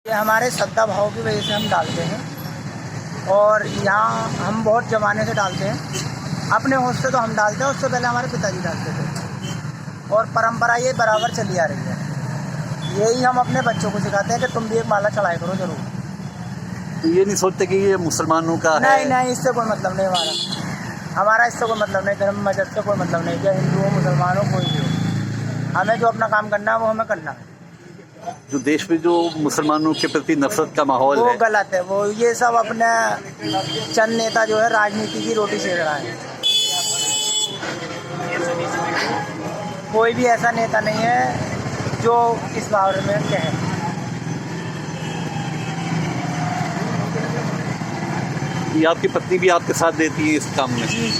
ये हमारे श्रद्धा भाव की वजह से हम डालते हैं और यहाँ हम बहुत ज़माने से डालते हैं। अपने होश से तो हम डालते हैं, उससे पहले हमारे पिताजी डालते थे और परंपरा ये बराबर चली आ रही है। यही हम अपने बच्चों को सिखाते हैं कि तुम भी एक माला चढ़ाया करो जरूर। तो ये नहीं सोचते कि ये मुसलमानों का नहीं है? नहीं, इससे कोई मतलब नहीं हमारा इससे कोई मतलब नहीं, धर्म मजहब से कोई मतलब नहीं, क्या हिंदू हो मुसलमान हो कोई भी हो, हमें जो अपना काम करना है वो हमें करना है। जो देश में जो मुसलमानों के प्रति नफरत का माहौल वो है, गलत है। वो ये सब अपने चंद नेता जो है राजनीति की रोटी सेक रहा है। कोई भी ऐसा नेता नहीं है जो इस बारे में कहे। ये आपकी पत्नी भी आपके साथ देती है इस काम में? जी,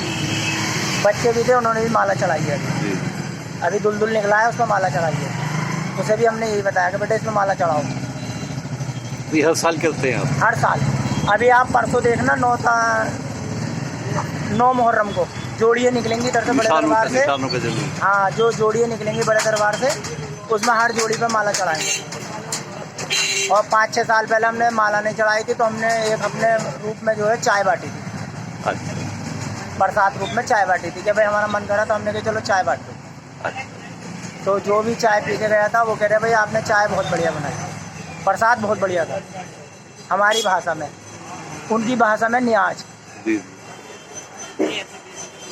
बच्चे भी थे, उन्होंने भी माला चढ़ाई है। अभी दुलदुल निकला है, उसमें माला चढ़ाई है। उसे भी हमने यही बताया कि बेटा इसमें माला चढ़ाओ। ये हर साल करते हैं आप? हर साल। अभी आप परसों देखना 9 मुहर्रम को जोड़ियाँ निकलेंगी इधर से बड़े दरबार से। हाँ, जो जोड़ियाँ निकलेंगी बड़े दरबार से, उसमें हर जोड़ी पे माला चढ़ाएंगे। और 5-6 साल पहले हमने माला नहीं चढ़ाई थी, तो हमने एक अपने रूप में जो है चाय बांटी थी। अच्छा। प्रसाद रूप में चाय बांटी थी कि भाई हमारा मन करा तो हमने कहा चलो चाय बांट दो। तो जो भी चाय पी के गया था वो कह रहे भाई आपने चाय बहुत बढ़िया बनाई, प्रसाद बहुत बढ़िया था। हमारी भाषा में, उनकी भाषा में न्याज।